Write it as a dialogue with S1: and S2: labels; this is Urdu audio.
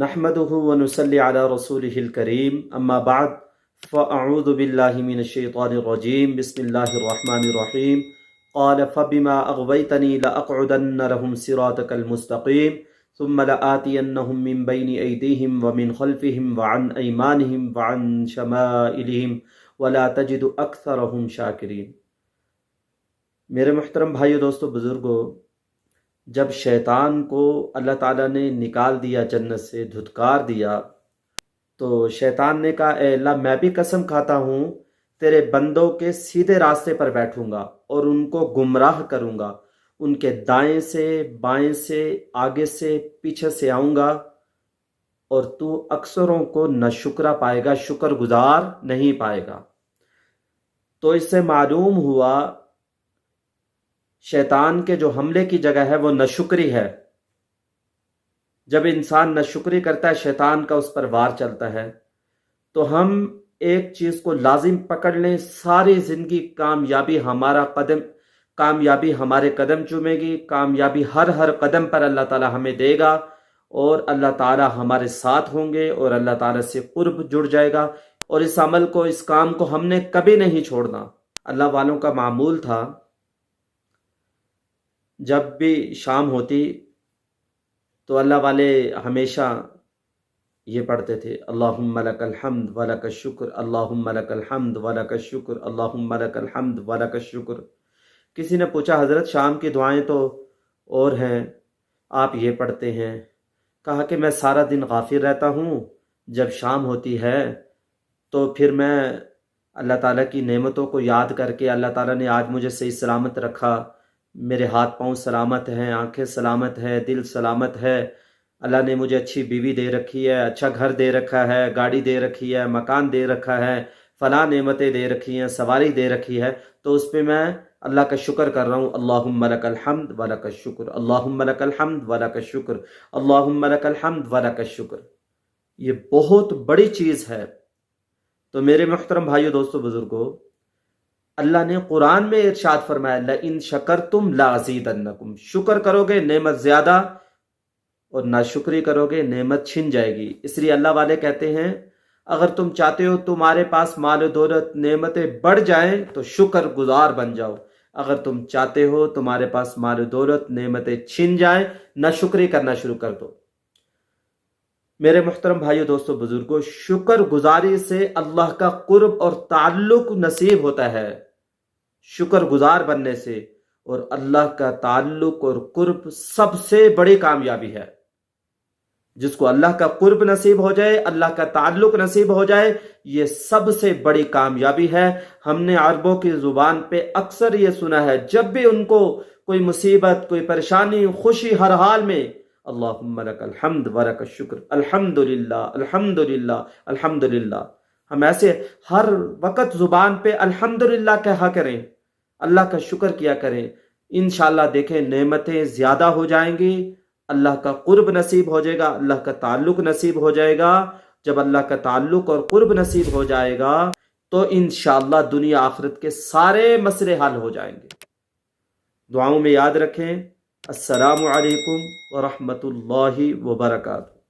S1: نحمده ونصلي على رسوله الكريم اما بعد فاعوذ بالله من الشيطان الرجيم بسم الله الرحمن الرحيم قال فبما اغويتني لاقعدن لهم صراطك المستقيم ثم لآتينهم من بين ايديهم ومن خلفهم وعن ايمانهم وعن شمائلهم ولا تجد اکثرهم شاکرین۔ میرے محترم بھائیو، دوستو، بزرگو، جب شیطان کو اللہ تعالیٰ نے نکال دیا، جنت سے دھتکار دیا، تو شیطان نے کہا اے اللہ، میں بھی قسم کھاتا ہوں تیرے بندوں کے سیدھے راستے پر بیٹھوں گا اور ان کو گمراہ کروں گا، ان کے دائیں سے بائیں سے آگے سے پیچھے سے آؤں گا، اور تو اکثروں کو ناشکرا پائے گا، شکر گزار نہیں پائے گا۔ تو اس سے معلوم ہوا شیطان کے جو حملے کی جگہ ہے وہ ناشکری ہے۔ جب انسان ناشکری کرتا ہے، شیطان کا اس پر وار چلتا ہے۔ تو ہم ایک چیز کو لازم پکڑ لیں، ساری زندگی کامیابی ہمارے قدم چومے گی، کامیابی ہر قدم پر اللہ تعالی ہمیں دے گا، اور اللہ تعالی ہمارے ساتھ ہوں گے، اور اللہ تعالی سے قرب جڑ جائے گا، اور اس عمل کو، اس کام کو ہم نے کبھی نہیں چھوڑنا۔ اللہ والوں کا معمول تھا، جب بھی شام ہوتی تو اللہ والے ہمیشہ یہ پڑھتے تھے، اللہم لک الحمد ولک الشکر، اللہم لک الحمد ولک الشکر، اللہم لک الحمد ولک الشکر۔ کسی نے پوچھا حضرت شام کی دعائیں تو اور ہیں، آپ یہ پڑھتے ہیں؟ کہا کہ میں سارا دن غافل رہتا ہوں، جب شام ہوتی ہے تو پھر میں اللہ تعالیٰ کی نعمتوں کو یاد کر کے، اللہ تعالیٰ نے آج مجھے صحیح سلامت رکھا، میرے ہاتھ پاؤں سلامت ہیں، آنکھیں سلامت ہے، دل سلامت ہے، اللہ نے مجھے اچھی بیوی دے رکھی ہے، اچھا گھر دے رکھا ہے، گاڑی دے رکھی ہے، مکان دے رکھا ہے، فلاں نعمتیں دے رکھی ہیں، سواری دے رکھی ہے، تو اس پہ میں اللہ کا شکر کر رہا ہوں۔ اللہم لک الحمد ولک الشکر، اللہم لک الحمد ولک الشکر، اللہم لک الحمد ولک الشکر۔ یہ بہت بڑی چیز ہے۔ تو میرے محترم بھائیو، دوستو، بزرگو، اللہ نے قرآن میں ارشاد فرمایا لَإِن شَكَرْتُمْ لَأَزِيدَنَّكُمْ، شکر کرو گے نعمت زیادہ، اور ناشکری کرو گے نعمت چھن جائے گی۔ اس لیے اللہ والے کہتے ہیں اگر تم چاہتے ہو تمہارے پاس مال و دولت نعمتیں بڑھ جائیں تو شکر گزار بن جاؤ، اگر تم چاہتے ہو تمہارے پاس مال و دولت نعمتیں چھن جائیں، ناشکری کرنا شروع کر دو۔ میرے محترم بھائیو، دوستو، بزرگوں، شکر گزاری سے اللہ کا قرب اور تعلق نصیب ہوتا ہے، شکر گزار بننے سے، اور اللہ کا تعلق اور قرب سب سے بڑی کامیابی ہے۔ جس کو اللہ کا قرب نصیب ہو جائے، اللہ کا تعلق نصیب ہو جائے، یہ سب سے بڑی کامیابی ہے۔ ہم نے عربوں کی زبان پہ اکثر یہ سنا ہے، جب بھی ان کو کوئی مصیبت، کوئی پریشانی، خوشی، ہر حال میں اللہم لک الحمد ولک الشکر، الحمدللہ الحمدللہ الحمدللہ۔ ہم ایسے ہر وقت زبان پہ الحمدللہ کہا کریں، اللہ کا شکر کیا کریں، انشاءاللہ دیکھیں نعمتیں زیادہ ہو جائیں گی، اللہ کا قرب نصیب ہو جائے گا، اللہ کا تعلق نصیب ہو جائے گا۔ جب اللہ کا تعلق اور قرب نصیب ہو جائے گا تو انشاءاللہ دنیا آخرت کے سارے مسئلے حل ہو جائیں گے۔ دعاؤں میں یاد رکھیں۔ السلام علیکم ورحمۃ اللہ وبرکاتہ۔